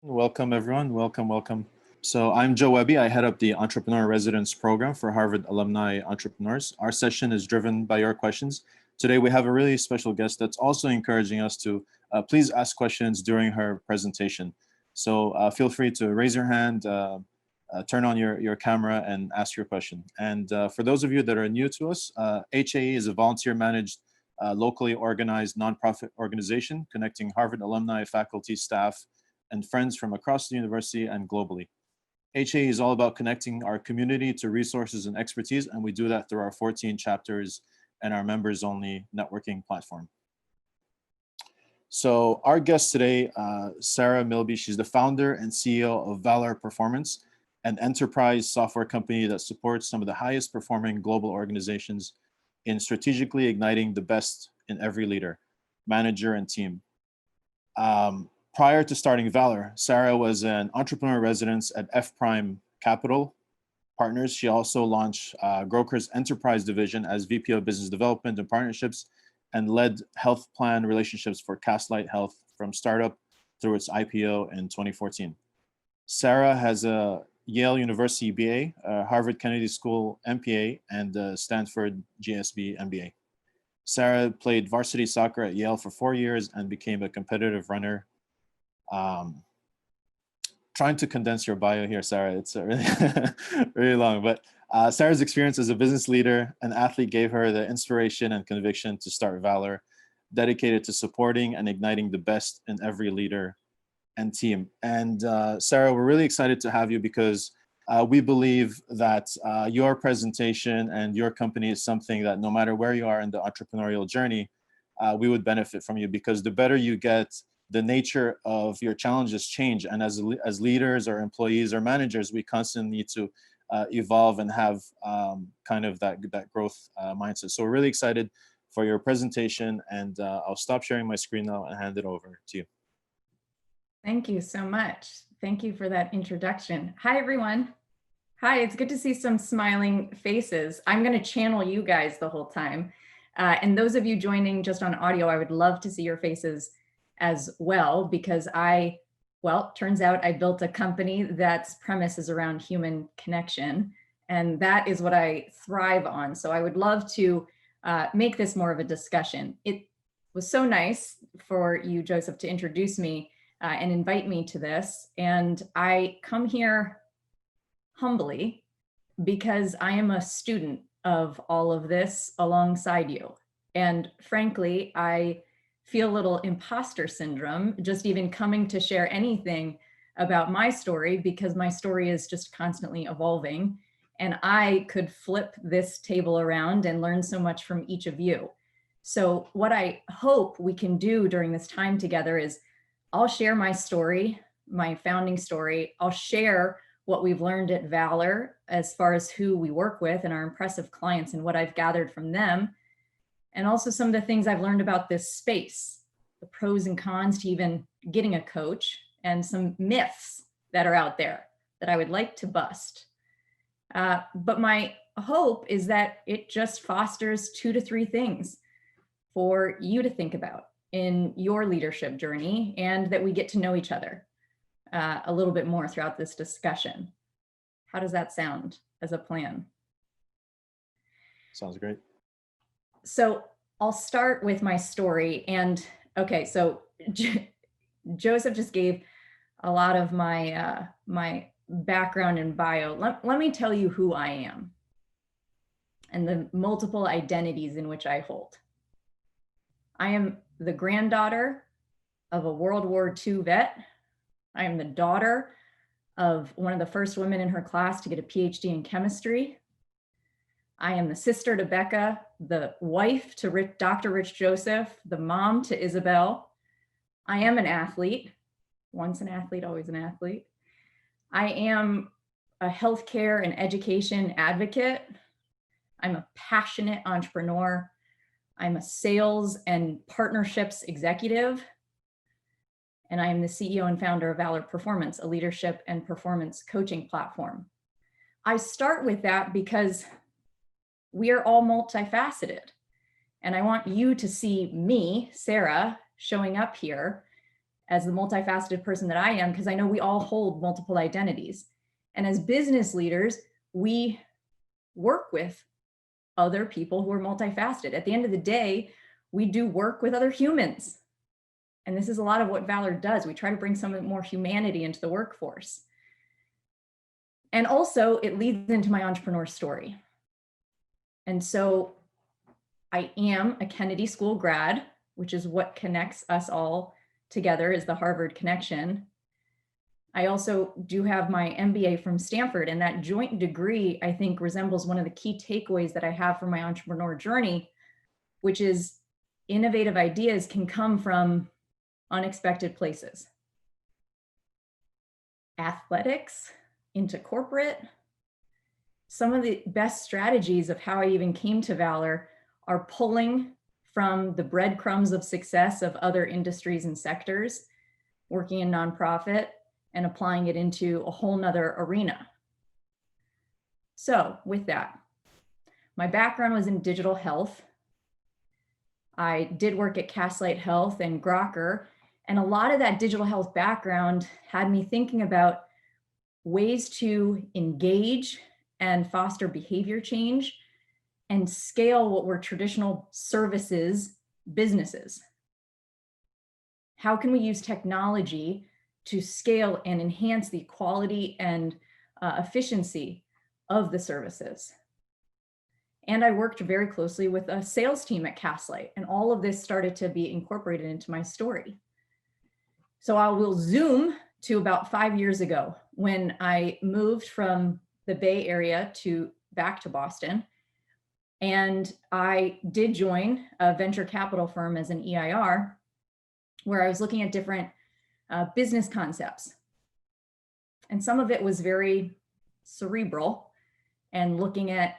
Welcome, everyone. Welcome, welcome. So I'm Joe Webby. I head up the Entrepreneur Residence Program for Harvard Alumni Entrepreneurs. Our session is driven by your questions. Today, we have a really special guest that's also encouraging us to please ask questions during her presentation. So feel free to raise your hand, turn on your camera, and ask your question. And for those of you that are new to us, HAE is a volunteer-managed, locally organized nonprofit organization connecting Harvard alumni, faculty, staff, and friends from across the university and globally. HA is all about connecting our community to resources and expertise, and we do that through our 14 chapters and our members-only networking platform. So our guest today, Sarah Milby, she's the founder and CEO of Valor Performance, an enterprise software company that supports some of the highest performing global organizations in strategically igniting the best in every leader, manager, and team. Prior to starting Valor, Sarah was an entrepreneur residence at F Prime Capital Partners. She also launched Grokker's enterprise division as VP of Business Development and Partnerships and led health plan relationships for Castlight Health from startup through its IPO in 2014. Sarah has a Yale University B.A., Harvard Kennedy School MPA, and Stanford GSB MBA. Sarah played varsity soccer at Yale for 4 years and became a competitive runner. Trying to condense your bio here, Sarah. It's really, really long, but Sarah's experience as a business leader and athlete gave her the inspiration and conviction to start Valor, dedicated to supporting and igniting the best in every leader and team. And Sarah, we're really excited to have you because we believe that your presentation and your company is something that no matter where you are in the entrepreneurial journey, we would benefit from you, because the better you get, the nature of your challenges change. And as leaders or employees or managers, we constantly need to evolve and have kind of that growth mindset. So we're really excited for your presentation, and I'll stop sharing my screen now and hand it over to you. Thank you so much. Thank you for that introduction. Hi, everyone. Hi, it's good to see some smiling faces. I'm going to channel you guys the whole time. And those of you joining just on audio, I would love to see your faces as well, because turns out I built a company that's premise is around human connection, and that is what I thrive on. So I would love to make this more of a discussion. It was so nice for you, Joseph, to introduce me and invite me to this. And I come here humbly because I am a student of all of this alongside you. And frankly, I feel a little imposter syndrome just even coming to share anything about my story, because my story is just constantly evolving. And I could flip this table around and learn so much from each of you. So what I hope we can do during this time together is I'll share my story, my founding story. I'll share what we've learned at Valor as far as who we work with and our impressive clients and what I've gathered from them. And also some of the things I've learned about this space, the pros and cons to even getting a coach, and some myths that are out there that I would like to bust. But my hope is that it just fosters 2 to 3 things for you to think about in your leadership journey, and that we get to know each other a little bit more throughout this discussion. How does that sound as a plan? Sounds great. So I'll start with my story. And okay, so Joseph just gave a lot of my my background and bio. Let me tell you who I am and the multiple identities in which I hold. I am the granddaughter of a World War II vet. I am the daughter of one of the first women in her class to get a PhD in chemistry. I am the sister to Becca, the wife to Dr. Rich Joseph, the mom to Isabel. I am an athlete, once an athlete, always an athlete. I am a healthcare and education advocate. I'm a passionate entrepreneur. I'm a sales and partnerships executive. And I am the CEO and founder of Valor Performance, a leadership and performance coaching platform. I start with that because we are all multifaceted. And I want you to see me, Sarah, showing up here as the multifaceted person that I am, because I know we all hold multiple identities. And as business leaders, we work with other people who are multifaceted. At the end of the day, we do work with other humans. And this is a lot of what Valor does. We try to bring some more humanity into the workforce. And also, it leads into my entrepreneur story. And so I am a Kennedy School grad, which is what connects us all together, is the Harvard connection. I also do have my MBA from Stanford, and that joint degree, I think, resembles one of the key takeaways that I have from my entrepreneur journey, which is innovative ideas can come from unexpected places. Athletics into corporate. Some of the best strategies of how I even came to Valor are pulling from the breadcrumbs of success of other industries and sectors, working in nonprofit, and applying it into a whole nother arena. So with that, my background was in digital health. I did work at Castlight Health and Grokker, and a lot of that digital health background had me thinking about ways to engage and foster behavior change and scale what were traditional services businesses. How can we use technology to scale and enhance the quality and efficiency of the services? And I worked very closely with a sales team at Castlight, and all of this started to be incorporated into my story. So I will zoom to about 5 years ago when I moved from the Bay Area back to Boston. And I did join a venture capital firm as an EIR, where I was looking at different business concepts. And some of it was very cerebral and looking at,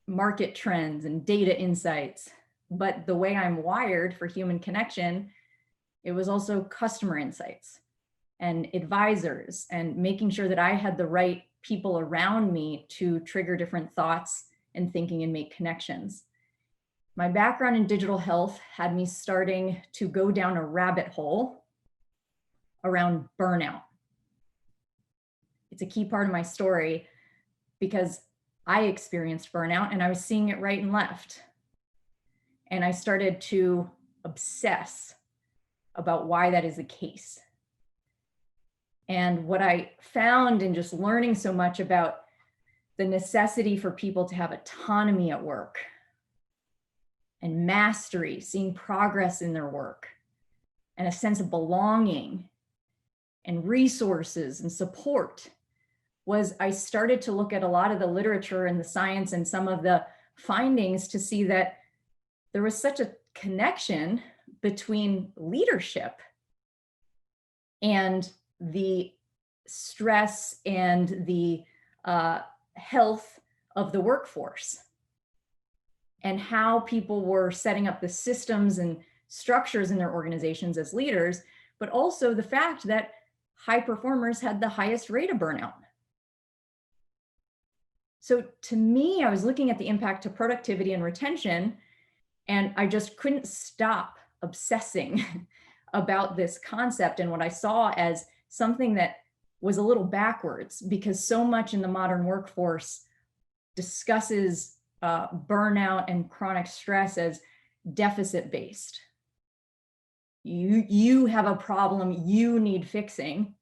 market trends and data insights. But the way I'm wired for human connection, it was also customer insights and advisors and making sure that I had the right people around me to trigger different thoughts and thinking and make connections. My background in digital health had me starting to go down a rabbit hole around burnout. It's a key part of my story because I experienced burnout and I was seeing it right and left. And I started to obsess about why that is the case. And what I found in just learning so much about the necessity for people to have autonomy at work and mastery, seeing progress in their work, and a sense of belonging and resources and support, was I started to look at a lot of the literature and the science and some of the findings to see that there was such a connection between leadership and the stress and the health of the workforce, and how people were setting up the systems and structures in their organizations as leaders, but also the fact that high performers had the highest rate of burnout. So to me, I was looking at the impact to productivity and retention, and I just couldn't stop obsessing about this concept and what I saw as something that was a little backwards, because so much in the modern workforce discusses burnout and chronic stress as deficit-based. You have a problem, you need fixing.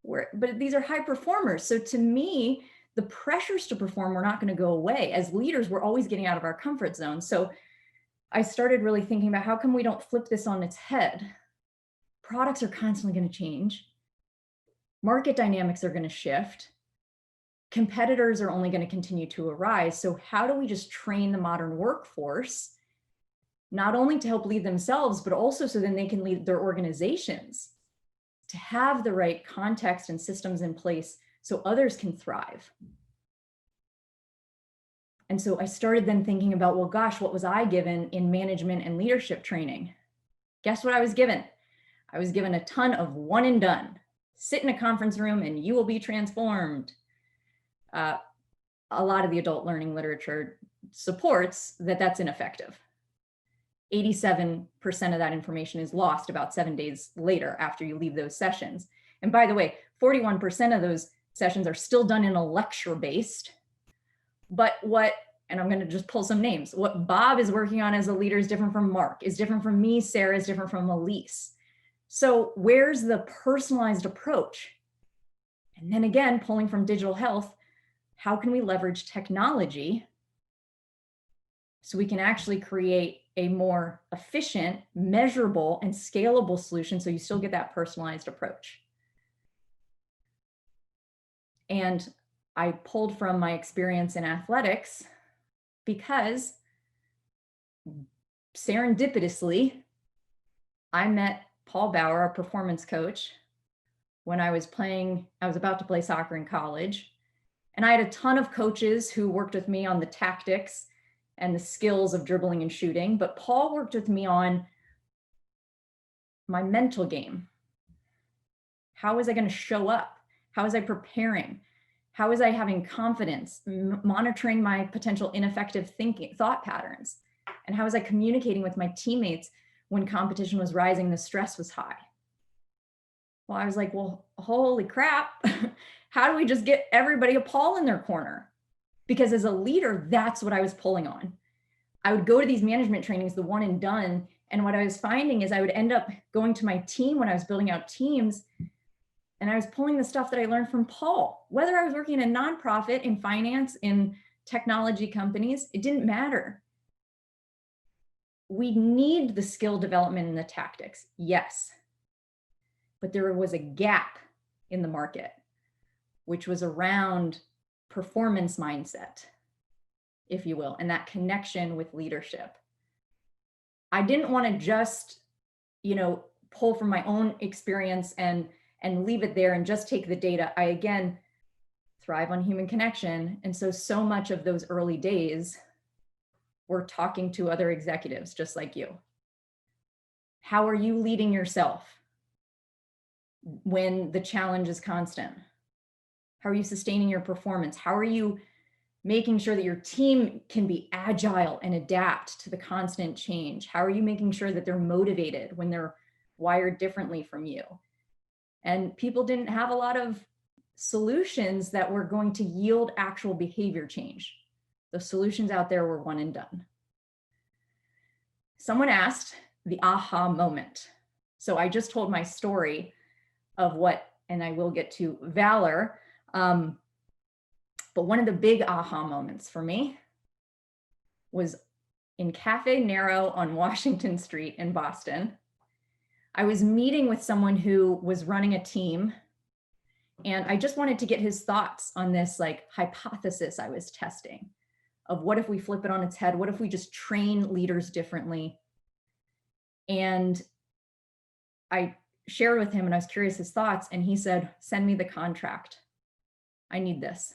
But these are high performers. So to me, the pressures to perform were not going to go away. As leaders, we're always getting out of our comfort zone. So I started really thinking about how come we don't flip this on its head? Products are constantly going to change. Market dynamics are going to shift. Competitors are only going to continue to arise. So how do we just train the modern workforce, not only to help lead themselves, but also so then they can lead their organizations, to have the right context and systems in place so others can thrive? And so I started then thinking about, well, gosh, what was I given in management and leadership training? Guess what I was given? I was given a ton of one and done. Sit in a conference room and you will be transformed. A lot of the adult learning literature supports that that's ineffective. 87% of that information is lost about 7 days later after you leave those sessions. And by the way, 41% of those sessions are still done in a lecture based. But and I'm going to just pull some names. What Bob is working on as a leader is different from Mark, is different from me, Sarah is different from Elise. So where's the personalized approach? And then again, pulling from digital health, how can we leverage technology so we can actually create a more efficient, measurable, and scalable solution so you still get that personalized approach? And I pulled from my experience in athletics because serendipitously, I met Paul Bauer, a performance coach, when I was about to play soccer in college. And I had a ton of coaches who worked with me on the tactics and the skills of dribbling and shooting, but Paul worked with me on my mental game. How was I going to show up? How was I preparing? How was I having confidence, monitoring my potential ineffective thought patterns? And how was I communicating with my teammates when competition was rising, the stress was high? Well, I was like, well, holy crap. How do we just get everybody a Paul in their corner? Because as a leader, that's what I was pulling on. I would go to these management trainings, the one and done. And what I was finding is I would end up going to my team when I was building out teams, and I was pulling the stuff that I learned from Paul. Whether I was working in a nonprofit, in finance, in technology companies, it didn't matter. We need the skill development and the tactics, yes. But there was a gap in the market, which was around performance mindset, if you will, and that connection with leadership. I didn't want to just, pull from my own experience and leave it there and just take the data. I, again, thrive on human connection. And so much of those early days were talking to other executives just like you. How are you leading yourself when the challenge is constant? How are you sustaining your performance? How are you making sure that your team can be agile and adapt to the constant change? How are you making sure that they're motivated when they're wired differently from you? And people didn't have a lot of solutions that were going to yield actual behavior change. The solutions out there were one and done. Someone asked the aha moment. So I just told my story of and I will get to Valor, but one of the big aha moments for me was in Cafe Nero on Washington Street in Boston. I was meeting with someone who was running a team, and I just wanted to get his thoughts on this hypothesis I was testing of what if we flip it on its head? What if we just train leaders differently? And I shared with him, and I was curious his thoughts, and he said, send me the contract. I need this.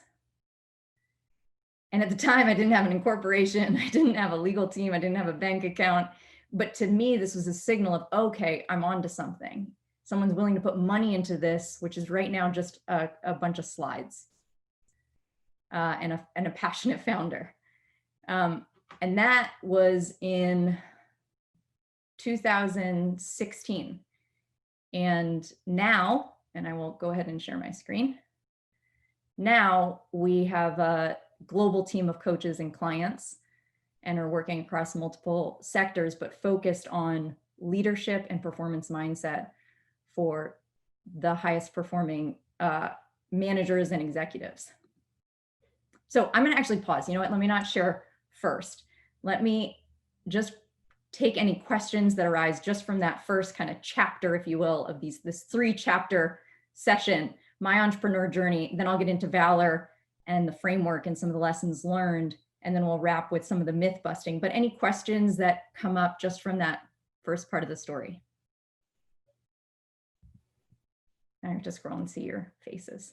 And at the time, I didn't have an incorporation. I didn't have a legal team. I didn't have a bank account. But to me, this was a signal of, okay, I'm onto something. Someone's willing to put money into this, which is right now just a bunch of slides and a passionate founder. And that was in 2016. And now, and I will go ahead and share my screen. Now we have a global team of coaches and clients and are working across multiple sectors, but focused on leadership and performance mindset for the highest performing managers and executives. So I'm gonna actually pause. You know what, let me not share first. Let me just take any questions that arise just from that first kind of chapter, if you will, of this 3-chapter session, my entrepreneur journey. Then I'll get into Valor and the framework and some of the lessons learned. And then we'll wrap with some of the myth busting. But any questions that come up just from that first part of the story? I have to scroll and see your faces.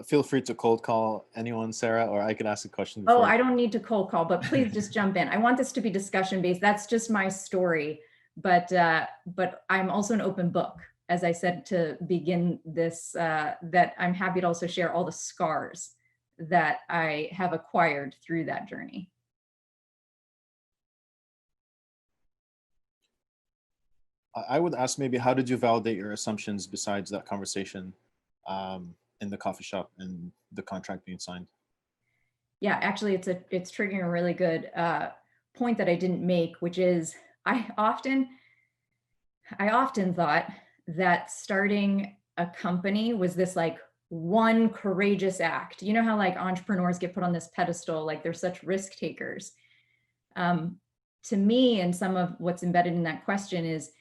Feel free to cold call anyone, Sarah, or I can ask a question. Oh, I don't need to cold call, but please just jump in. I want this to be discussion based. That's just my story, but I'm also an open book. As I said to begin this, that I'm happy to also share all the scars that I have acquired through that journey. I would ask maybe, how did you validate your assumptions besides that conversation in the coffee shop and the contract being signed? Yeah, actually, it's triggering a really good point that I didn't make, which is I often thought that starting a company was this like one courageous act. You know how like entrepreneurs get put on this pedestal, like they're such risk takers. To me, and some of what's embedded in that question is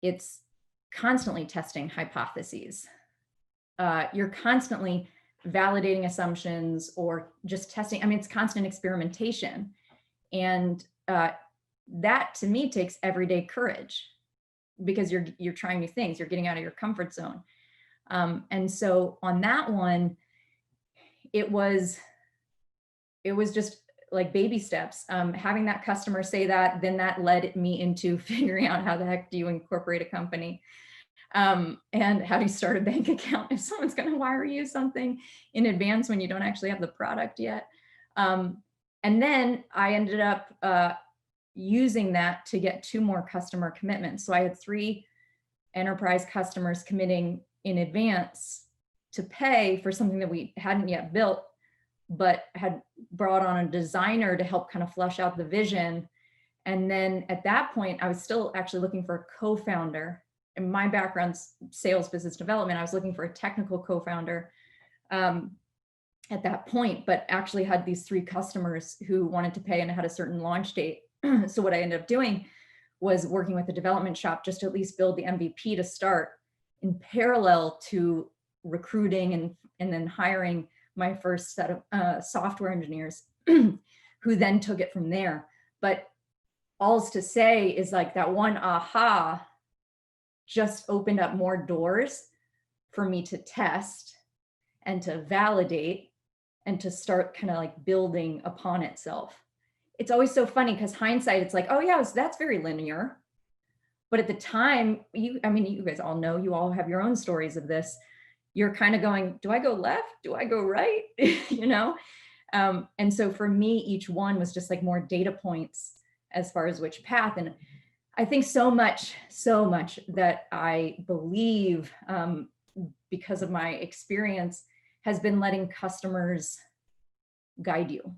it's constantly testing hypotheses. You're constantly validating assumptions or just testing. I mean, it's constant experimentation. And that to me takes everyday courage because you're trying new things, you're getting out of your comfort zone. And so on that one, it was just like baby steps. Having that customer say that, then that led me into figuring out how the heck do you incorporate a company, and how do you start a bank account if someone's going to wire you something in advance when you don't actually have the product yet. And then I ended up using that to get 2 more customer commitments. So I had 3 enterprise customers committing in advance to pay for something that we hadn't yet built, but had brought on a designer to help kind of flesh out the vision. And then at that point, I was still actually looking for a co-founder. And my background's sales, business development. I was looking for a technical co-founder at that point, but actually had these 3 customers who wanted to pay and had a certain launch date. So what I ended up doing was working with the development shop just to at least build the MVP to start in parallel to recruiting and then hiring my first set of software engineers who then took it from there. But all's to say is like that one aha just opened up more doors for me to test and to validate and to start kind of like building upon itself. It's always so funny because hindsight, it's like, oh yeah, that's very linear. But at the time, you guys all know, you all have your own stories of this. You're kind of going, do I go left? Do I go right? You know? And so for me, each one was just like more data points as far as which path. And I think so much that I believe, because of my experience, has been letting customers guide you.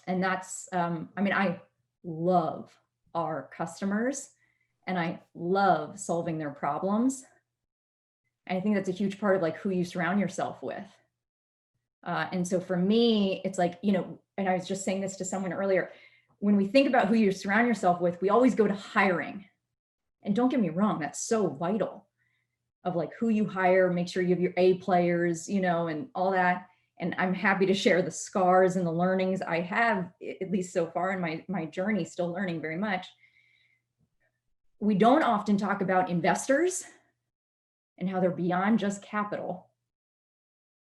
And that's, I love our customers and I love solving their problems. And I think that's a huge part of like who you surround yourself with. And so for me, it's like, and I was just saying this to someone earlier, when we think about who you surround yourself with, we always go to hiring. And don't get me wrong, that's so vital of like who you hire, make sure you have your A players, and all that. And I'm happy to share the scars and the learnings I have, at least so far in my journey, still learning very much. We don't often talk about investors and how they're beyond just capital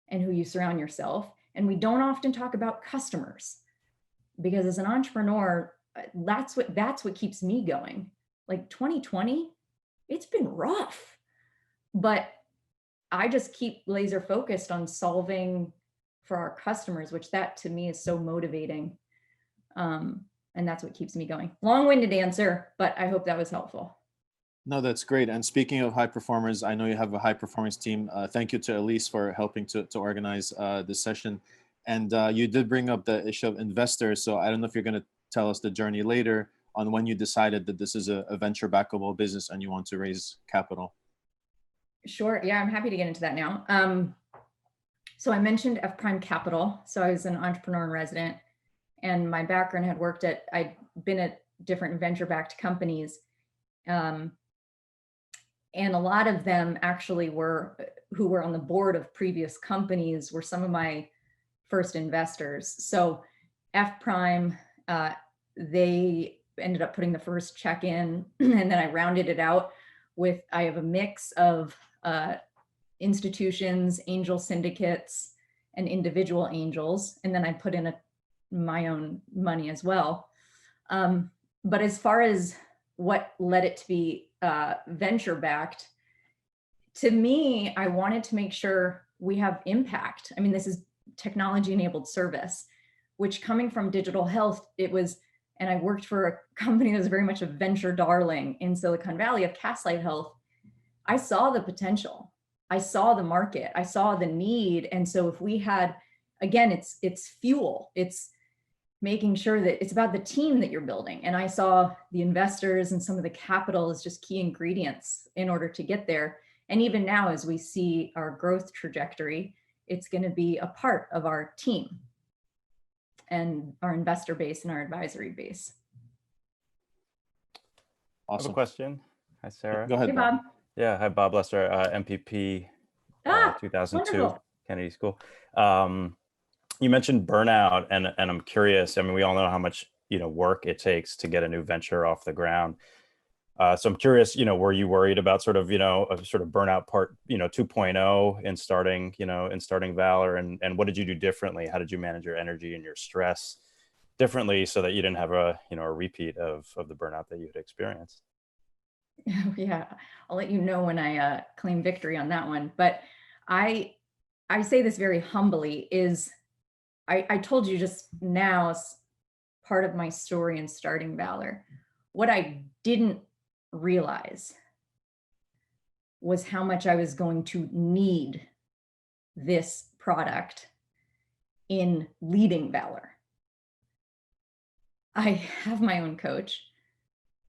and who you surround yourself. And we don't often talk about customers because as an entrepreneur, that's what keeps me going. Like 2020, it's been rough, but I just keep laser focused on solving for our customers, which that to me is so motivating. And that's what keeps me going. Long-winded answer, but I hope that was helpful. No, that's great. And speaking of high performers, I know you have a high performance team. Thank you to Elise for helping to organize this session. And you did bring up the issue of investors. So I don't know if you're going to tell us the journey later on when you decided that this is a venture backable business and you want to raise capital. Sure. Yeah, I'm happy to get into that now. So I mentioned F Prime Capital. So I was an entrepreneur in resident and my background I'd been at different venture-backed companies. And a lot of them actually who were on the board of previous companies were some of my first investors. So F Prime, they ended up putting the first check in and then I rounded it out with, I have a mix of institutions, angel syndicates, and individual angels. And then I put in my own money as well. But as far as what led it to be venture backed, to me, I wanted to make sure we have impact. I mean, this is technology enabled service, which coming from digital health, it was and I worked for a company that was very much a venture darling in Silicon Valley of Castlight Health, I saw the potential. I saw the market. I saw the need. And so if we had, again, it's fuel. It's making sure that it's about the team that you're building. And I saw the investors and some of the capital as just key ingredients in order to get there. And even now, as we see our growth trajectory, it's going to be a part of our team and our investor base and our advisory base. I have Awesome. a question. Hi, Sarah. Go ahead, Hey, Bob. Bob. Yeah, hi, Bob Lester, MPP 2002, wonderful. Kennedy School. You mentioned burnout, and I'm curious. I mean, we all know how much work it takes to get a new venture off the ground. So I'm curious, were you worried about sort of a sort of burnout part 2.0 in starting Valor, and what did you do differently? How did you manage your energy and your stress differently so that you didn't have a repeat of the burnout that you had experienced? Yeah, I'll let you know when I claim victory on that one. But I say this very humbly, is I told you just now as part of my story in starting Valor, what I didn't realize was how much I was going to need this product in leading Valor. I have my own coach.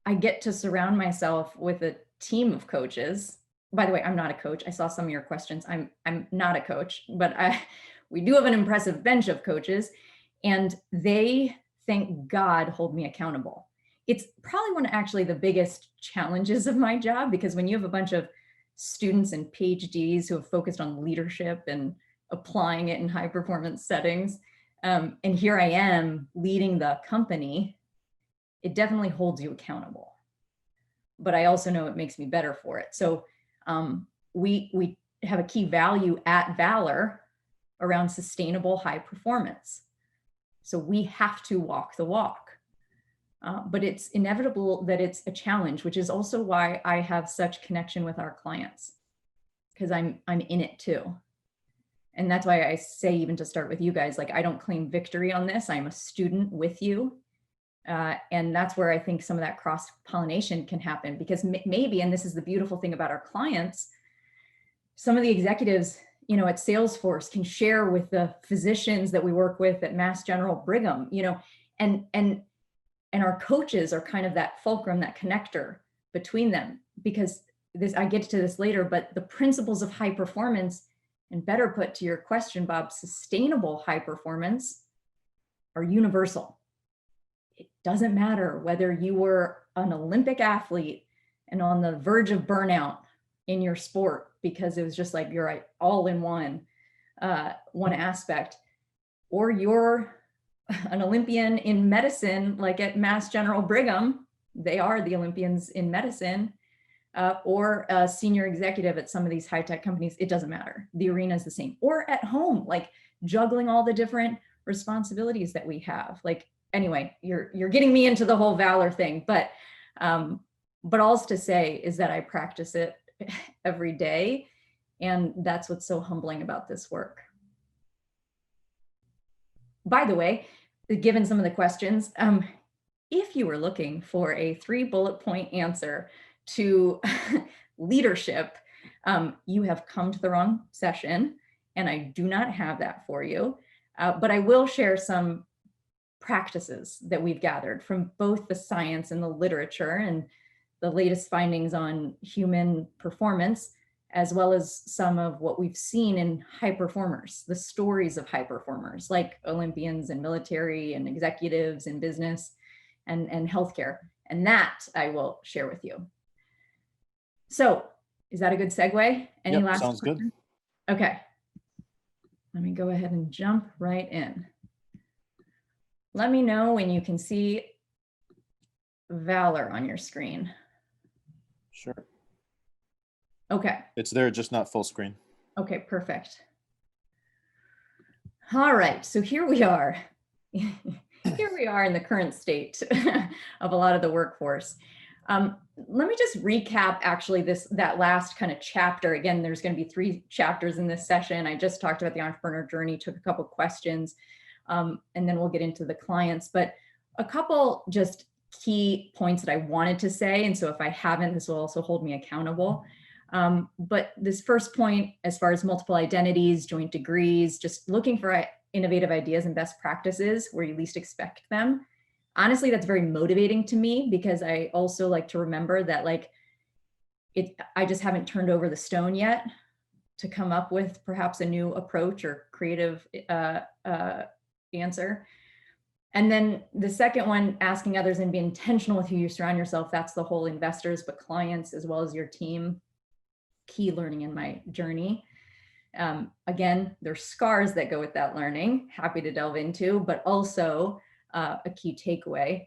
I get to surround myself with a team of coaches. By the way, I'm not a coach. I saw some of your questions. I'm not a coach, but we do have an impressive bench of coaches, and they, thank God, hold me accountable. It's probably one of actually the biggest challenges of my job, because when you have a bunch of students and PhDs who have focused on leadership and applying it in high performance settings, and here I am leading the company, it definitely holds you accountable. But I also know it makes me better for it. So we have a key value at Valor around sustainable high performance. So we have to walk the walk. But it's inevitable that it's a challenge, which is also why I have such connection with our clients, because I'm in it too. And that's why I say, even to start with you guys, like, I don't claim victory on this. I'm a student with you. And that's where I think some of that cross-pollination can happen, because maybe, and this is the beautiful thing about our clients, some of the executives, at Salesforce can share with the physicians that we work with at Mass General Brigham, and our coaches are kind of that fulcrum, that connector between them, because I get to this later, but the principles of high performance, and better put to your question, Bob, sustainable high performance, are universal. It doesn't matter whether you were an Olympic athlete and on the verge of burnout in your sport, because it was just like you're all in one aspect, or you're an Olympian in medicine, like at Mass General Brigham, they are the Olympians in medicine, or a senior executive at some of these high-tech companies. It doesn't matter. The arena is the same. Or at home, like juggling all the different responsibilities that we have. Like, anyway, you're getting me into the whole Valor thing, but all's to say is that I practice it every day, and that's what's so humbling about this work. By the way, given some of the questions, if you were looking for a 3 bullet point answer to leadership, you have come to the wrong session, and I do not have that for you. But I will share some practices that we've gathered from both the science and the literature and the latest findings on human performance, as well as some of what we've seen in high performers, the stories of high performers like Olympians and military and executives in business and healthcare. And that I will share with you. So is that a good segue? Any last sounds questions? Good. Okay. Let me go ahead and jump right in. Let me know when you can see Valor on your screen. Sure. Okay. It's there, just not full screen. Okay, perfect. All right, so here we are. Here we are in the current state of a lot of the workforce. Let me just recap actually that last kind of chapter. Again, there's going to be 3 chapters in this session. I just talked about the entrepreneur journey, took a couple questions, and then we'll get into the clients. But a couple just key points that I wanted to say. And so if I haven't, this will also hold me accountable. But this first point, as far as multiple identities, joint degrees, just looking for innovative ideas and best practices where you least expect them. Honestly, that's very motivating to me, because I also like to remember that I just haven't turned over the stone yet to come up with perhaps a new approach or creative answer. And then the second one, asking others and be intentional with who you surround yourself. That's the whole investors, but clients as well as your team. Key learning in my journey. Again, there's scars that go with that learning, happy to delve into, but also a key takeaway.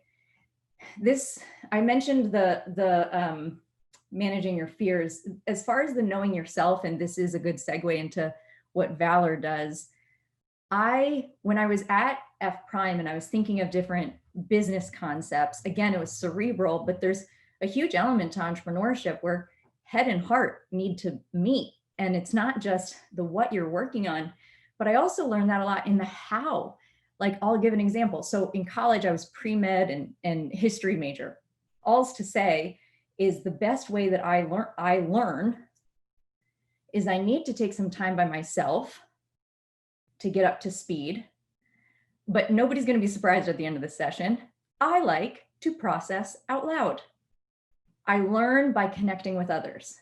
I mentioned the managing your fears. As far as the knowing yourself, and this is a good segue into what Valor does. When I was at F Prime and I was thinking of different business concepts, again, it was cerebral, but there's a huge element to entrepreneurship where head and heart need to meet. And it's not just the what you're working on, but I also learned that a lot in the how. Like, I'll give an example. So in college, I was pre-med and history major. All's to say is the best way that I learn is I need to take some time by myself to get up to speed, but nobody's going to be surprised at the end of the session. I like to process out loud. I learn by connecting with others.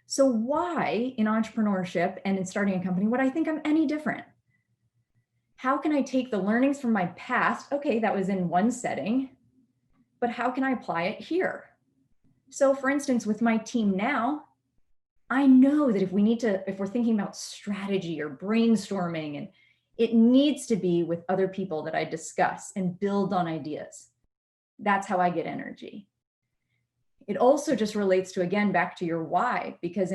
So why in entrepreneurship and in starting a company would I think I'm any different? How can I take the learnings from my past? Okay, that was in one setting, but how can I apply it here? So for instance, with my team now, I know that if we're thinking about strategy or brainstorming, and it needs to be with other people that I discuss and build on ideas. That's how I get energy. It also just relates to, again, back to your why, because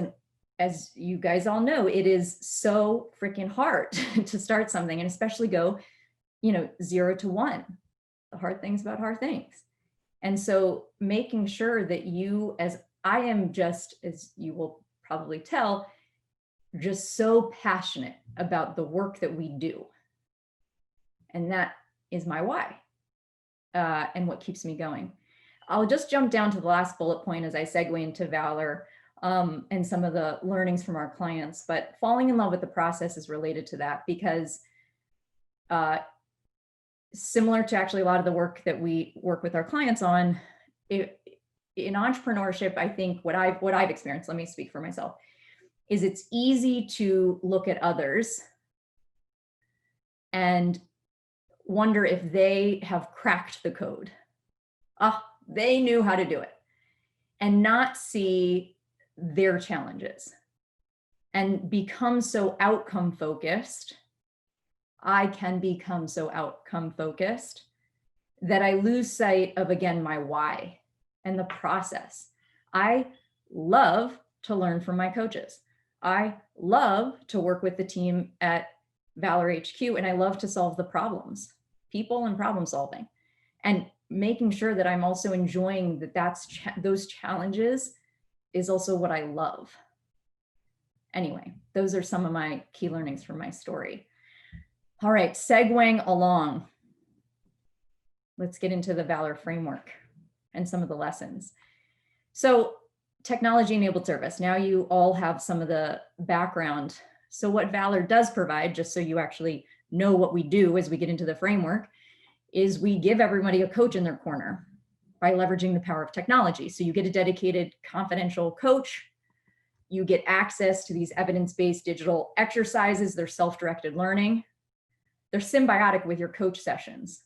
as you guys all know, it is so freaking hard to start something, and especially go, 0 to 1, the hard things about hard things. And so making sure that as I am just, as you will probably tell, just so passionate about the work that we do. And that is my why and what keeps me going. I'll just jump down to the last bullet point as I segue into Valor and some of the learnings from our clients, but falling in love with the process is related to that, because similar to actually a lot of the work that we work with our clients on, in entrepreneurship, I think what I've experienced, let me speak for myself, is it's easy to look at others and wonder if they have cracked the code. They knew how to do it, and not see their challenges and become so outcome focused. I can become so outcome focused that I lose sight of, again, my why and the process. I love to learn from my coaches. I love to work with the team at Valor HQ, and I love to solve the problems, people and problem solving, and making sure that I'm also enjoying those challenges is also what I love. Anyway, those are some of my key learnings from my story. All right, segueing along. Let's get into the Valor framework and some of the lessons. So technology-enabled service. Now you all have some of the background. So what Valor does provide, just so you actually know what we do as we get into the framework, is we give everybody a coach in their corner by leveraging the power of technology. So you get a dedicated confidential coach. You get access to these evidence-based digital exercises. They're self-directed learning. They're symbiotic with your coach sessions.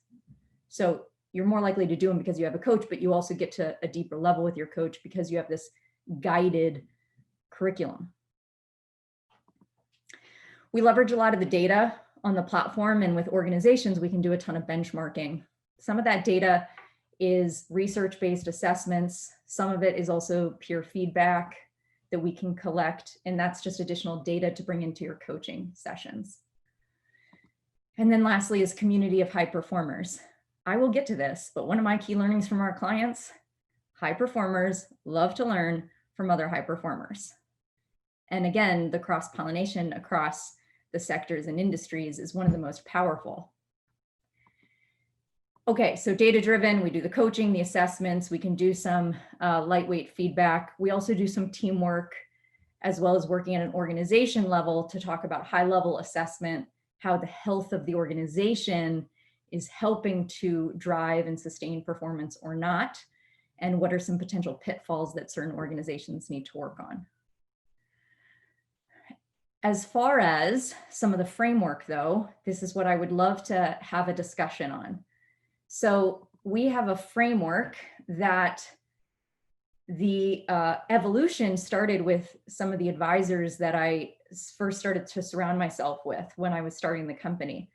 So you're more likely to do them because you have a coach, but you also get to a deeper level with your coach because you have this guided curriculum. We leverage a lot of the data on the platform, and with organizations, we can do a ton of benchmarking. Some of that data is research-based assessments. Some of it is also peer feedback that we can collect, and that's just additional data to bring into your coaching sessions. And then lastly is community of high performers. I will get to this, but one of my key learnings from our clients, high performers love to learn from other high performers. And again, the cross-pollination across the sectors and industries is one of the most powerful. Okay, so data-driven, we do the coaching, the assessments, we can do some lightweight feedback. We also do some teamwork, as well as working at an organization level to talk about high-level assessment, how the health of the organization is helping to drive and sustain performance or not, and what are some potential pitfalls that certain organizations need to work on. As far as some of the framework, though, this is what I would love to have a discussion on. So we have a framework that the evolution started with some of the advisors that I first started to surround myself with when I was starting the company,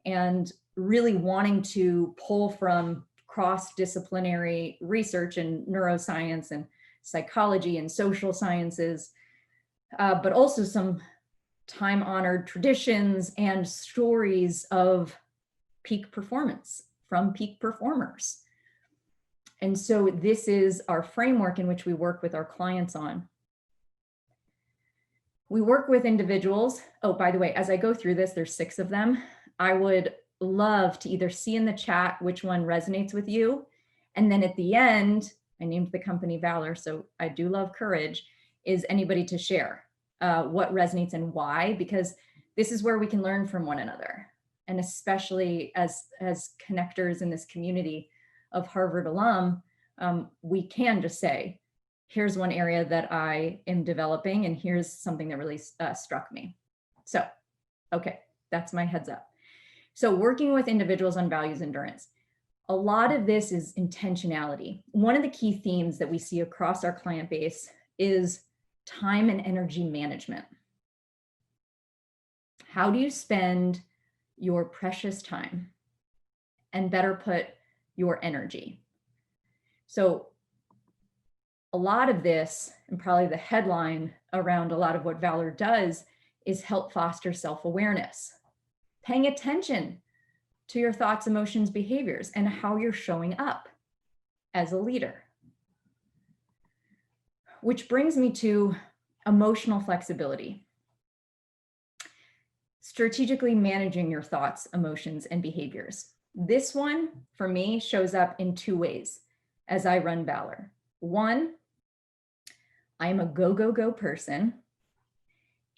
and really wanting to pull from cross-disciplinary research in neuroscience and psychology and social sciences, but also some time-honored traditions and stories of peak performance from peak performers. And so this is our framework in which we work with our clients on. We work with individuals. Oh, by the way, as I go through this, there's 6 of them. I would love to either see in the chat which one resonates with you. And then at the end, I named the company Valor, so I do love courage, is anybody to share what resonates and why, because this is where we can learn from one another. And especially as connectors in this community of Harvard alum, we can just say, here's one area that I am developing, and here's something that really struck me. So, okay, that's my heads up. So working with individuals on values endurance, a lot of this is intentionality. One of the key themes that we see across our client base is time and energy management. How do you spend your precious time, and better put, your energy? So a lot of this, and probably the headline around a lot of what Valor does, is help foster self-awareness, paying attention to your thoughts, emotions, behaviors, and how you're showing up as a leader. Which brings me to emotional flexibility. Strategically managing your thoughts, emotions, and behaviors. This one, for me, shows up in 2 ways as I run Valor. One, I am a go, go, go person,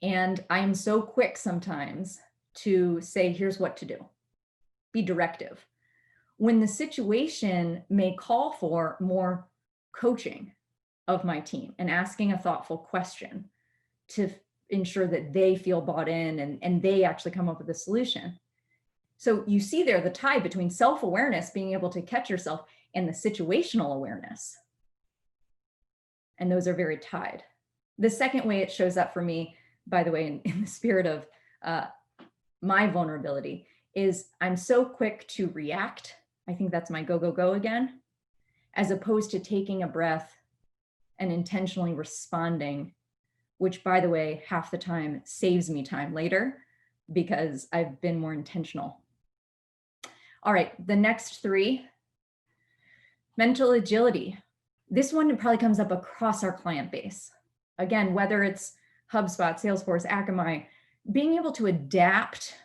and I am so quick sometimes to say, here's what to do. Be directive. When the situation may call for more coaching of my team and asking a thoughtful question to ensure that they feel bought in and they actually come up with a solution. So you see there the tie between self-awareness, being able to catch yourself, and the situational awareness. And those are very tied. The second way it shows up for me, by the way, in the spirit of my vulnerability, is I'm so quick to react. I think that's my go, go, go again, as opposed to taking a breath and intentionally responding, which, by the way, half the time saves me time later because I've been more intentional. All right, the next 3, mental agility. This one probably comes up across our client base. Again, whether it's HubSpot, Salesforce, Akamai, being able to adapt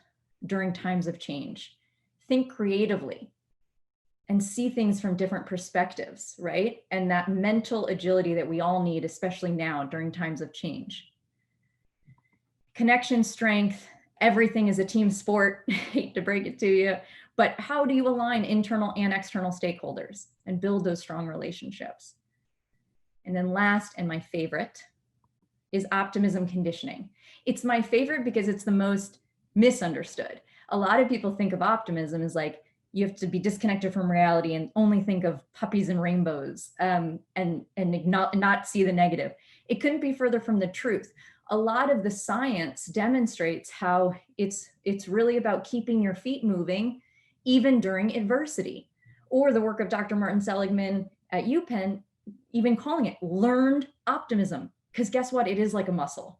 during times of change, think creatively, and see things from different perspectives, right? And that mental agility that we all need, especially now during times of change. Connection strength, everything is a team sport, hate to break it to you, but how do you align internal and external stakeholders and build those strong relationships? And then last, and my favorite, is optimism conditioning. It's my favorite because it's the most misunderstood. A lot of people think of optimism as like, you have to be disconnected from reality and only think of puppies and rainbows and not see the negative. It couldn't be further from the truth. A lot of the science demonstrates how it's really about keeping your feet moving even during adversity. Or the work of Dr. Martin Seligman at UPenn, even calling it learned optimism. Because guess what? It is like a muscle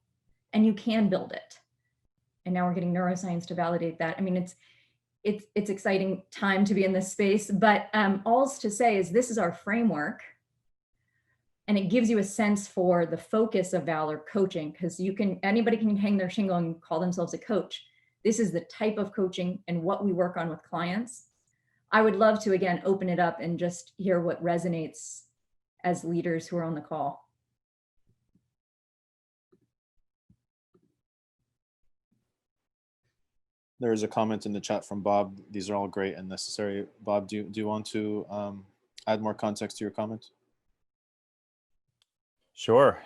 and you can build it. And now we're getting neuroscience to validate that. I mean, it's exciting time to be in this space, but all's to say is this is our framework, and it gives you a sense for the focus of Valor coaching, because anybody can hang their shingle and call themselves a coach. This is the type of coaching and what we work on with clients. I would love to, again, open it up and just hear what resonates as leaders who are on the call. There is a comment in the chat from Bob. These are all great and necessary. Bob, do you want to add more context to your comment? Sure.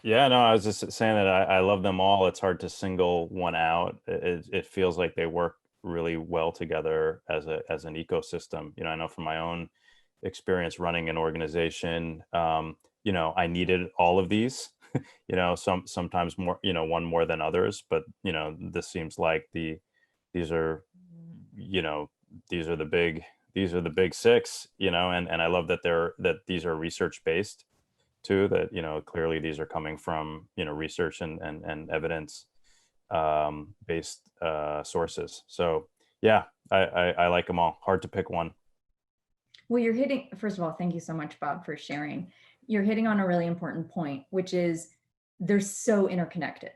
Yeah, no, I was just saying that I love them all. It's hard to single one out. It feels like they work really well together as an ecosystem. You know, I know from my own experience running an organization, you know, I needed all of these, you know, sometimes more, you know, one more than others, but, you know, this seems like these are, you know, these are the big six, you know, and I love that these are research based too, that, you know, clearly these are coming from, you know, research and evidence based sources. So yeah, I like them all. Hard to pick one. Well, you're hitting, first of all, thank you so much, Bob, for sharing. You're hitting on a really important point, which is they're so interconnected.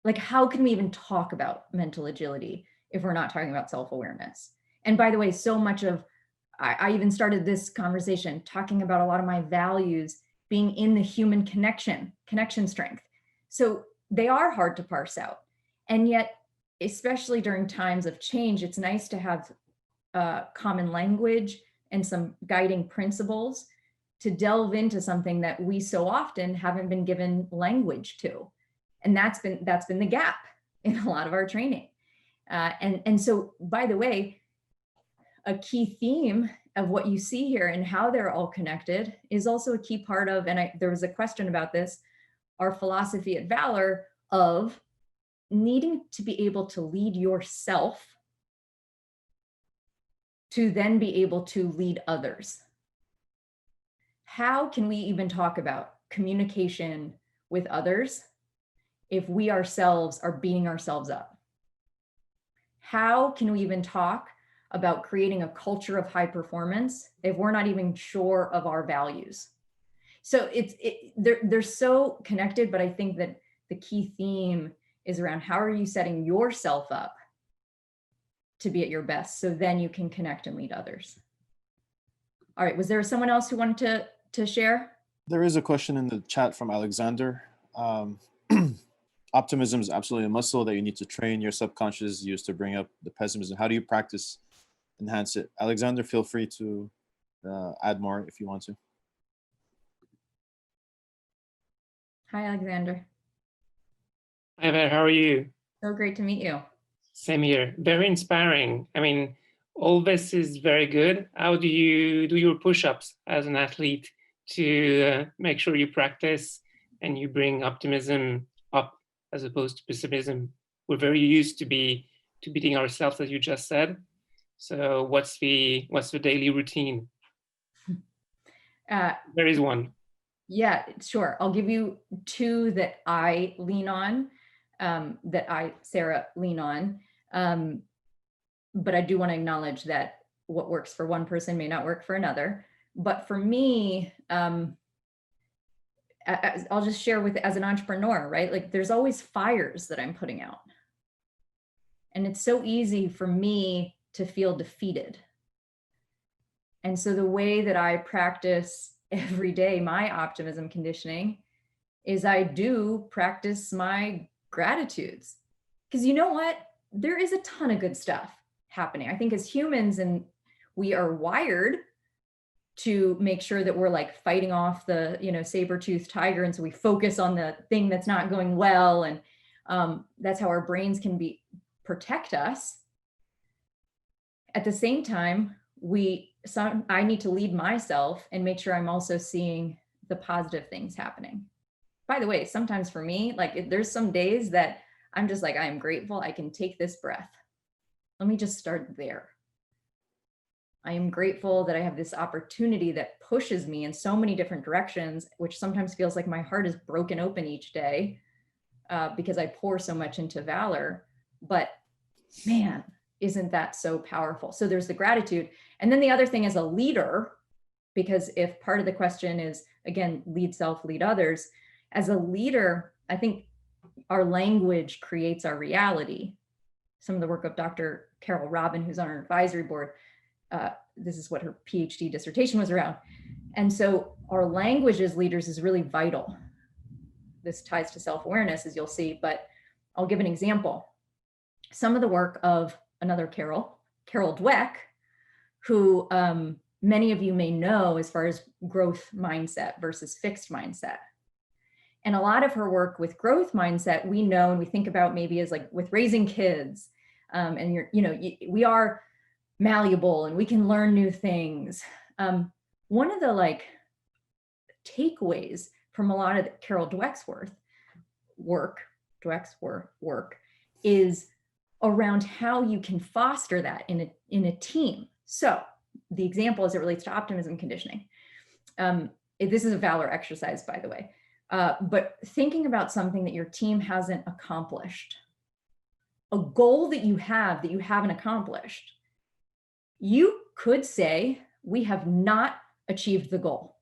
Like, how can we even talk about mental agility if we're not talking about self-awareness? And by the way, so much of, I even started this conversation talking about a lot of my values being in the human connection strength. So they are hard to parse out. And yet, especially during times of change, it's nice to have common language and some guiding principles to delve into something that we so often haven't been given language to. And that's been the gap in a lot of our training. And so, by the way, a key theme of what you see here and how they're all connected is also a key part of, and there was a question about this, our philosophy at Valor of needing to be able to lead yourself to then be able to lead others. How can we even talk about communication with others if we ourselves are beating ourselves up? How can we even talk about creating a culture of high performance if we're not even sure of our values? So they're so connected, but I think that the key theme is around how are you setting yourself up to be at your best, so then you can connect and lead others. All right, was there someone else who wanted to share? There is a question in the chat from Alexander. Optimism is absolutely a muscle that you need to train your subconscious, use to bring up the pessimism. How do you practice, enhance it? Alexander, feel free to add more if you want to. Hi, Alexander. Hi there, how are you? So great to meet you. Same here, very inspiring. I mean, all this is very good. How do you do your push-ups as an athlete to make sure you practice and you bring optimism up as opposed to pessimism? We're very used to beating ourselves, as you just said. So what's the daily routine? There is one. Yeah, sure. I'll give you two that I lean on, Sarah, lean on. But I do want to acknowledge that what works for one person may not work for another. But for me, I'll just share with, as an entrepreneur, right? Like there's always fires that I'm putting out. And it's so easy for me to feel defeated. And so the way that I practice every day my optimism conditioning is I do practice my gratitudes. Because you know what? There is a ton of good stuff happening. I think as humans, and we are wired to make sure that we're like fighting off the, saber-toothed tiger. And so we focus on the thing that's not going well. And that's how our brains can protect us. At the same time, I need to lead myself and make sure I'm also seeing the positive things happening. By the way, sometimes for me, like there's some days that I'm just like, I am grateful I can take this breath. Let me just start there. I am grateful that I have this opportunity that pushes me in so many different directions, which sometimes feels like my heart is broken open each day because I pour so much into Valor. But man, isn't that so powerful? So there's the gratitude. And then the other thing as a leader, because if part of the question is, again, lead self, lead others, as a leader, I think our language creates our reality. Some of the work of Dr. Carol Robin, who's on our advisory board, This is what her PhD dissertation was around. And so our language as leaders is really vital. This ties to self-awareness, as you'll see, but I'll give an example. Some of the work of another Carol Dweck, who many of you may know as far as growth mindset versus fixed mindset. And a lot of her work with growth mindset, we know and we think about maybe as like with raising kids, and we are malleable and we can learn new things. One of the like takeaways from a lot of Carol Dweck's work is around how you can foster that in a team. So the example as it relates to optimism conditioning. This is a valor exercise, by the way. But thinking about something that your team hasn't accomplished, a goal that you haven't accomplished, you could say, we have not achieved the goal.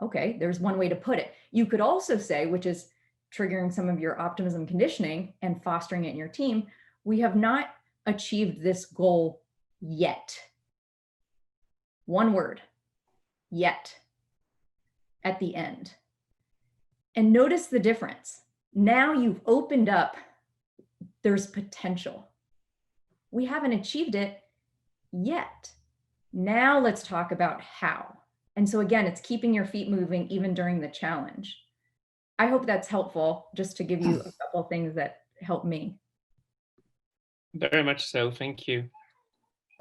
Okay, there's one way to put it. You could also say, which is triggering some of your optimism conditioning and fostering it in your team, we have not achieved this goal yet. One word, yet, at the end. And notice the difference. Now you've opened up, there's potential. We haven't achieved it yet. Now let's talk about how. And so again, it's keeping your feet moving even during the challenge. I hope that's helpful, just to give you a couple of things that help me. Very much so, thank you.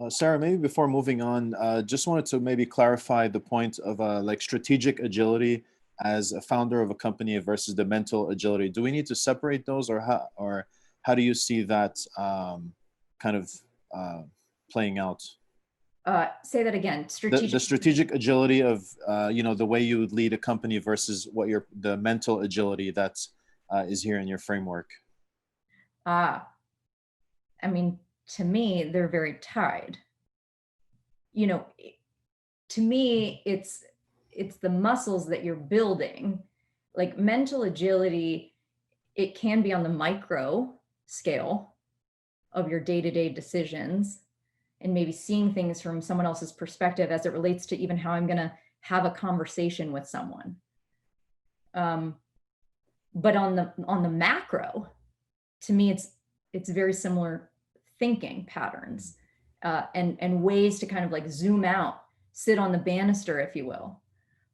Sarah, maybe before moving on, just wanted to maybe clarify the point of like strategic agility as a founder of a company versus the mental agility. Do we need to separate those, or how do you see that kind of playing out? Say that again. The strategic agility of the way you would lead a company versus the mental agility that is here in your framework. I mean, to me, they're very tied. To me, it's the muscles that you're building. Like mental agility, it can be on the micro scale of your day-to-day decisions and maybe seeing things from someone else's perspective as it relates to even how I'm going to have a conversation with someone. But on the macro, to me, it's very similar thinking patterns and ways to kind of like zoom out, sit on the banister, if you will,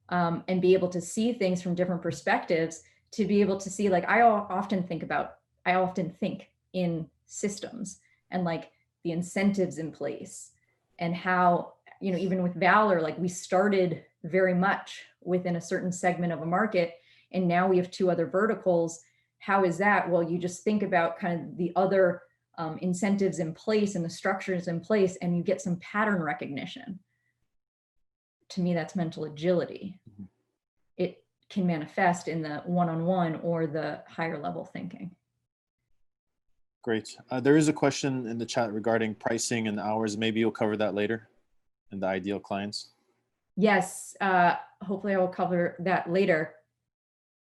and be able to see things from different perspectives, to be able to see, like, I often think in systems and like the incentives in place, and how, even with Valor, like we started very much within a certain segment of a market, and now we have 2 other verticals. How is that? Well, you just think about kind of the other incentives in place and the structures in place, and you get some pattern recognition. To me, that's mental agility. Mm-hmm. It can manifest in the one-on-one or the higher level thinking. Great. There is a question in the chat regarding pricing and hours. Maybe you'll cover that later in the ideal clients. Yes, hopefully I will cover that later,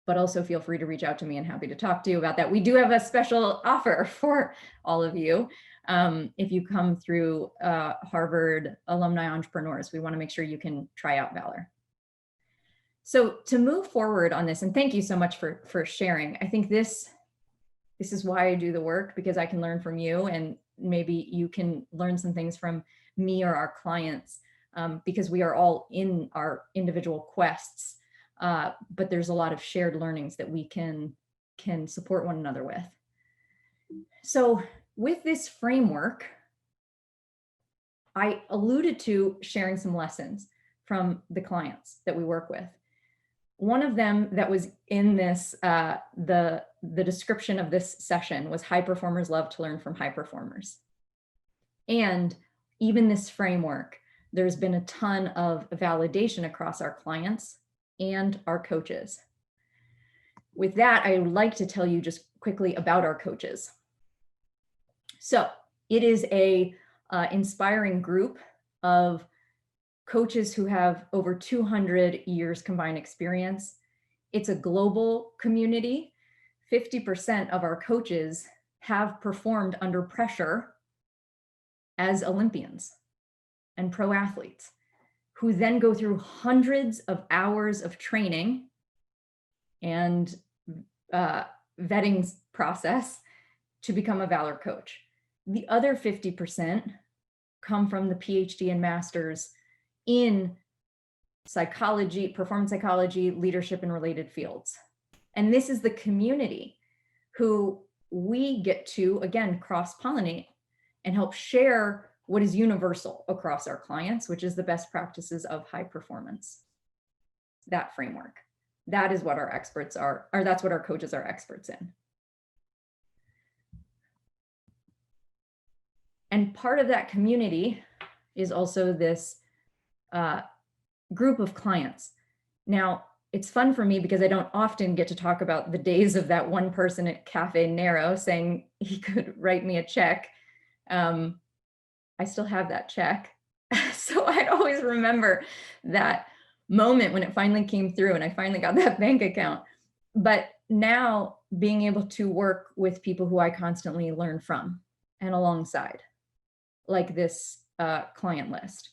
but also feel free to reach out to me and happy to talk to you about that. We do have a special offer for all of you. If you come through Harvard Alumni Entrepreneurs, we want to make sure you can try out Valor. So to move forward on this, and thank you so much for sharing. I think this is why I do the work, because I can learn from you, and maybe you can learn some things from me or our clients, because we are all in our individual quests, but there's a lot of shared learnings that we can support one another with. So with this framework, I alluded to sharing some lessons from the clients that we work with. One of them that was in this, the description of this session was high performers love to learn from high performers. And even this framework, there's been a ton of validation across our clients and our coaches. With that, I would like to tell you just quickly about our coaches. So it is a inspiring group of coaches who have over 200 years combined experience. It's a global community. 50% of our coaches have performed under pressure as Olympians. and pro athletes who then go through hundreds of hours of training and vetting process to become a Valor coach. The other 50% come from the PhD and masters in psychology, performance psychology, leadership, and related fields. And this is the community who we get to, again, cross-pollinate and help share what is universal across our clients, which is the best practices of high performance. That framework. That is what our experts are, or that's what our coaches are experts in. And part of that community is also this group of clients. Now, it's fun for me because I don't often get to talk about the days of that one person at Cafe Nero saying he could write me a check. I still have that check. So I'd always remember that moment when it finally came through and I finally got that bank account. But now being able to work with people who I constantly learn from and alongside, like this client list.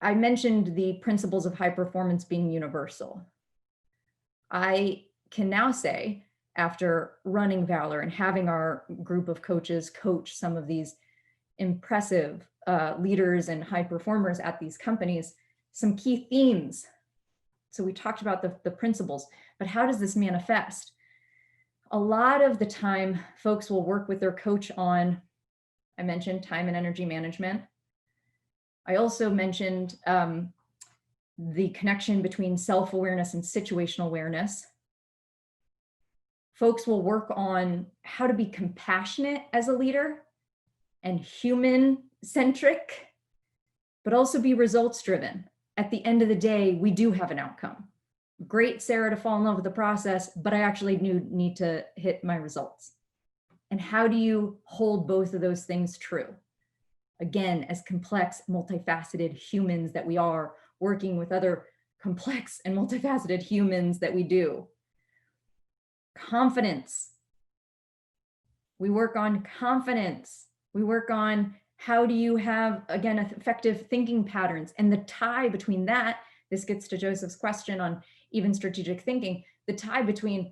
I mentioned the principles of high performance being universal. I can now say, after running Valor and having our group of coaches coach some of these impressive leaders and high performers at these companies, some key themes. So we talked about the principles, but how does this manifest? A lot of the time, folks will work with their coach on, I mentioned time and energy management. I also mentioned the connection between self-awareness and situational awareness. Folks will work on how to be compassionate as a leader and human-centric, but also be results-driven. At the end of the day, we do have an outcome. Great, Sarah, to fall in love with the process, but I actually need to hit my results. And how do you hold both of those things true? Again, as complex, multifaceted humans that we are, working with other complex and multifaceted humans that we do. Confidence. We work on confidence. We work on how do you have, again, effective thinking patterns, and the tie between that, this gets to Joseph's question on even strategic thinking, the tie between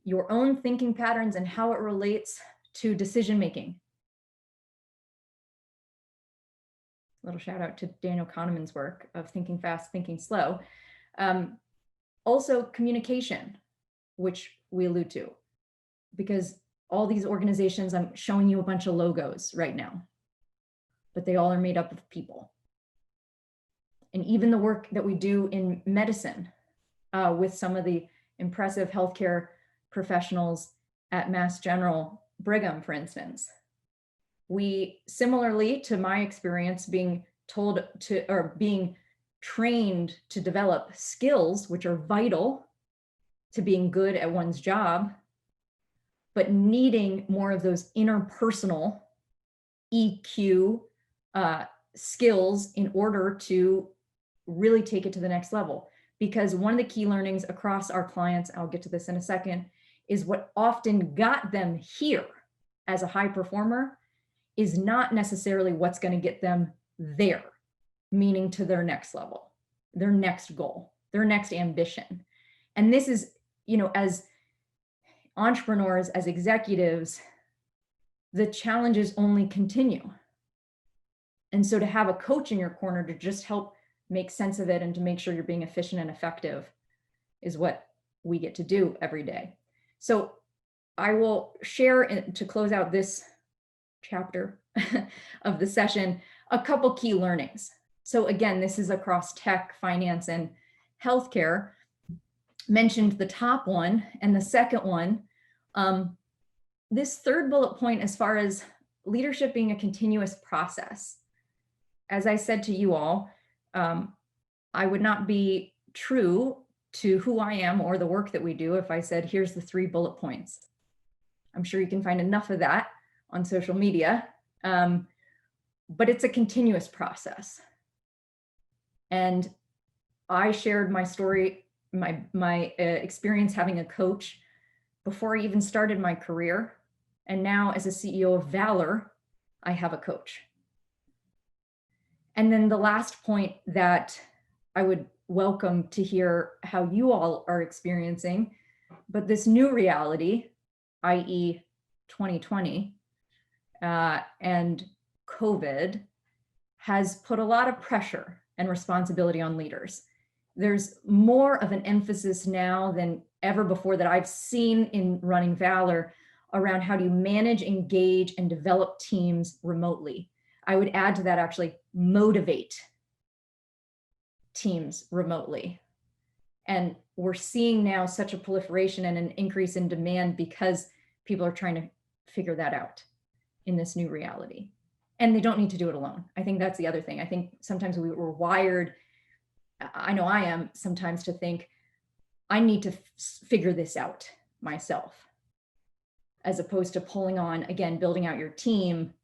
your own thinking patterns and how it relates to decision-making. Little shout out to Daniel Kahneman's work of thinking fast, thinking slow. Also communication, which we allude to, because all these organizations, I'm showing you a bunch of logos right now, but they all are made up of people. And even the work that we do in medicine with some of the impressive healthcare professionals at Mass General Brigham, for instance, we, similarly to my experience being told to, or being trained to develop skills, which are vital to being good at one's job, but needing more of those interpersonal EQ skills in order to really take it to the next level. Because one of the key learnings across our clients, I'll get to this in a second, is what often got them here as a high performer is not necessarily what's going to get them there, meaning to their next level, their next goal, their next ambition. And this is, you know, as entrepreneurs, as executives, the challenges only continue. And so to have a coach in your corner to just help make sense of it and to make sure you're being efficient and effective is what we get to do every day. So I will share, to close out this chapter of the session, a couple key learnings. So again, this is across tech, finance, and healthcare. Mentioned the top one, and the second one, this third bullet point, as far as leadership being a continuous process. As I said to you all, I would not be true to who I am or the work that we do if I said, here's the 3 bullet points. I'm sure you can find enough of that on social media, but it's a continuous process. And I shared my story, my experience having a coach before I even started my career. And now as a CEO of Valor, I have a coach. And then the last point that I would welcome to hear how you all are experiencing, but this new reality, i.e. 2020 and COVID, has put a lot of pressure and responsibility on leaders. There's more of an emphasis now than ever before that I've seen in running Valor around how do you manage, engage, and develop teams remotely. I would add to that actually motivate teams remotely. And we're seeing now such a proliferation and an increase in demand because people are trying to figure that out in this new reality. And they don't need to do it alone. I think that's the other thing. I think sometimes we were wired, I know I am sometimes, to think I need to figure this out myself, as opposed to pulling on, again, building out your team,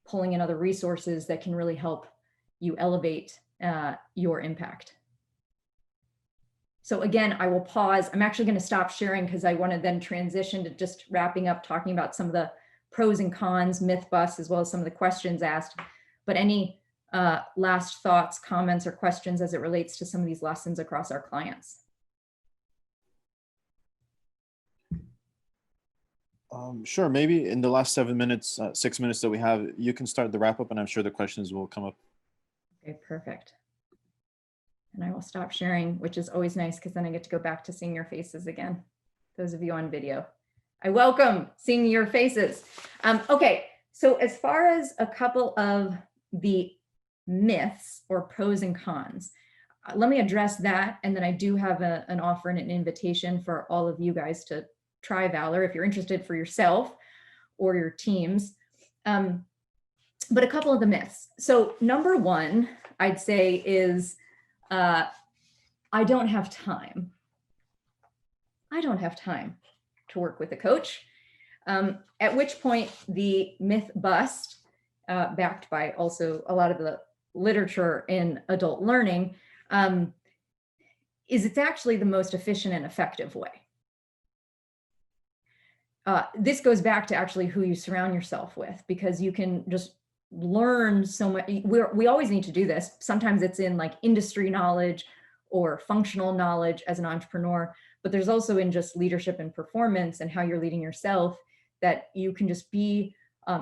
pulling in other resources that can really help you elevate your impact. So again, I will pause. I'm actually going to stop sharing because I want to then transition to just wrapping up, talking about some of the pros and cons, myth busts, as well as some of the questions asked. But any last thoughts, comments, or questions as it relates to some of these lessons across our clients? Sure. Maybe in the last 6 minutes that we have, you can start the wrap up, and I'm sure the questions will come up. Okay, perfect. And I will stop sharing, which is always nice because then I get to go back to seeing your faces again. Those of you on video, I welcome seeing your faces. Okay, so as far as a couple of the myths or pros and cons, let me address that. And then I do have an offer and an invitation for all of you guys to try Valor if you're interested for yourself or your teams. But a couple of the myths. So number one, I'd say is, I don't have time. I don't have time to work with a coach. At which point the myth bust, backed by also a lot of the literature in adult learning, is it's actually the most efficient and effective way. This goes back to actually who you surround yourself with, because you can just learn so much. We always need to do this. Sometimes it's in like industry knowledge or functional knowledge as an entrepreneur, but there's also in just leadership and performance and how you're leading yourself, that you can just be,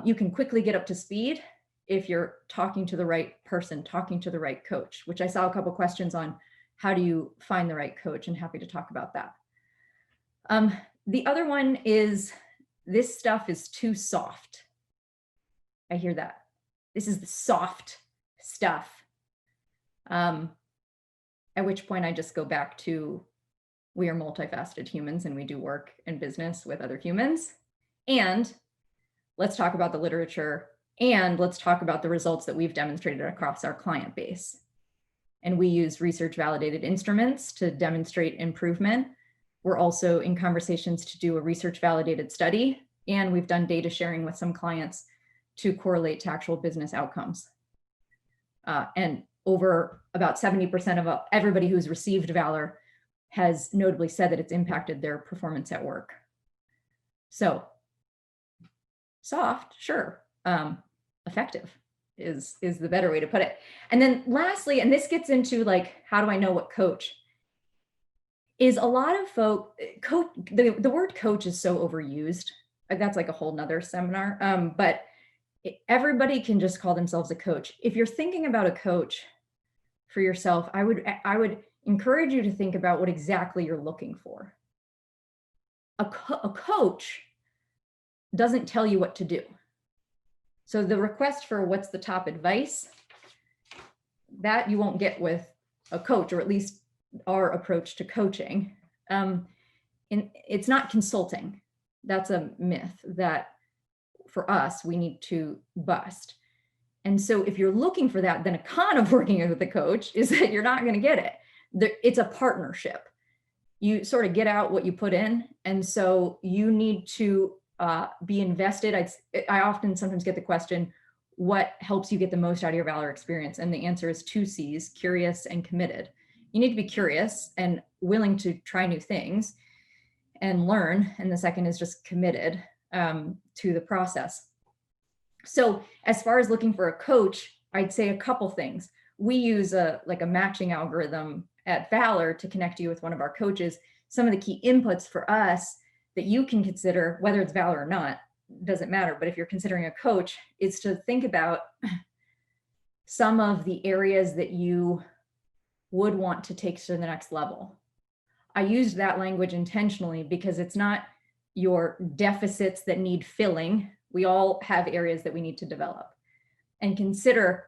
you can quickly get up to speed if you're talking to the right person, talking to the right coach, which I saw a couple questions on how do you find the right coach, and happy to talk about that. The other one is this stuff is too soft. I hear that. This is the soft stuff. At which point I just go back to, we are multifaceted humans and we do work and business with other humans. And let's talk about the literature, and let's talk about the results that we've demonstrated across our client base. And we use research validated instruments to demonstrate improvement. We're also in conversations to do a research validated study, and we've done data sharing with some clients to correlate to actual business outcomes. And over about 70% of everybody who's received Valor has notably said that it's impacted their performance at work. So soft, sure. Effective is the better way to put it. And then lastly, and this gets into like, how do I know what coach? Is a lot of folk, the word coach is so overused. That's like a whole nother seminar. But everybody can just call themselves a coach. If you're thinking about a coach for yourself, I would encourage you to think about what exactly you're looking for. A coach doesn't tell you what to do. So the request for what's the top advice, that you won't get with a coach, or at least our approach to coaching. It's not consulting. That's a myth that for us, we need to bust. And so if you're looking for that, then a con of working with a coach is that you're not going to get it. It's a partnership. You sort of get out what you put in. And so you need to be invested. I often sometimes get the question, what helps you get the most out of your Valor experience? And the answer is 2 C's, curious and committed. You need to be curious and willing to try new things and learn. And the second is just committed to the process. So as far as looking for a coach, I'd say a couple things. we use a matching algorithm at Valor to connect you with one of our coaches. Some of the key inputs for us that you can consider, whether it's Valor or not, doesn't matter. But if you're considering a coach, is to think about some of the areas that you would want to take to the next level. I used that language intentionally because it's not your deficits that need filling. We all have areas that we need to develop. And consider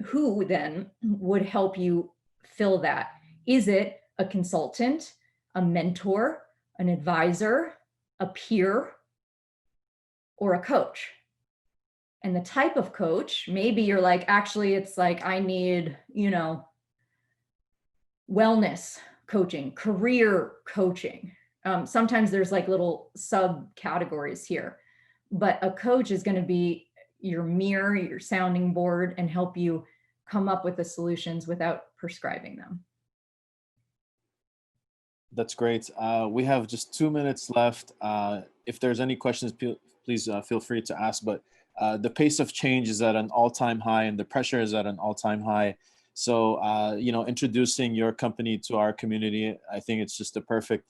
who then would help you fill that. Is it a consultant, a mentor, an advisor, a peer, or a coach? And the type of coach, maybe you're like, actually, it's like, I need, wellness coaching, career coaching. Sometimes there's like little subcategories here, but a coach is going to be your mirror, your sounding board, and help you come up with the solutions without prescribing them. That's great. We have just 2 minutes left. If there's any questions, please feel free to ask, but the pace of change is at an all-time high and the pressure is at an all-time high. So, introducing your company to our community, I think it's just the perfect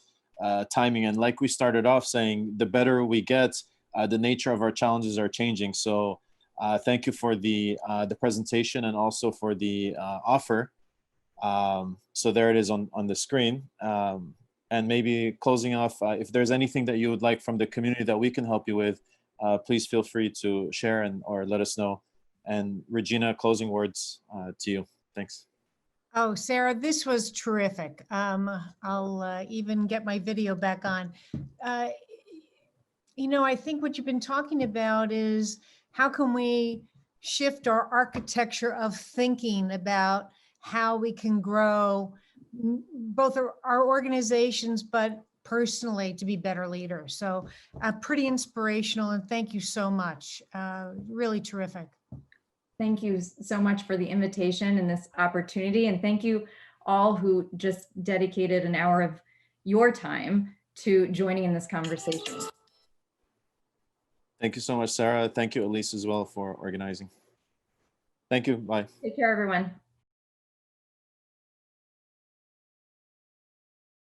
timing. And like we started off saying, the better we get, the nature of our challenges are changing. So thank you for the presentation and also for the offer. So there it is on the screen. And maybe closing off, if there's anything that you would like from the community that we can help you with, please feel free to share or let us know. And Regina, closing words to you. Thanks. Oh, Sarah, this was terrific. I'll even get my video back on. I think what you've been talking about is how can we shift our architecture of thinking about how we can grow both our organizations, but personally to be better leaders. So pretty inspirational, and thank you so much. Really terrific. Thank you so much for the invitation and this opportunity. And thank you all who just dedicated an hour of your time to joining in this conversation. Thank you so much, Sarah. Thank you, Elise, as well, for organizing. Thank you. Bye. Take care, everyone.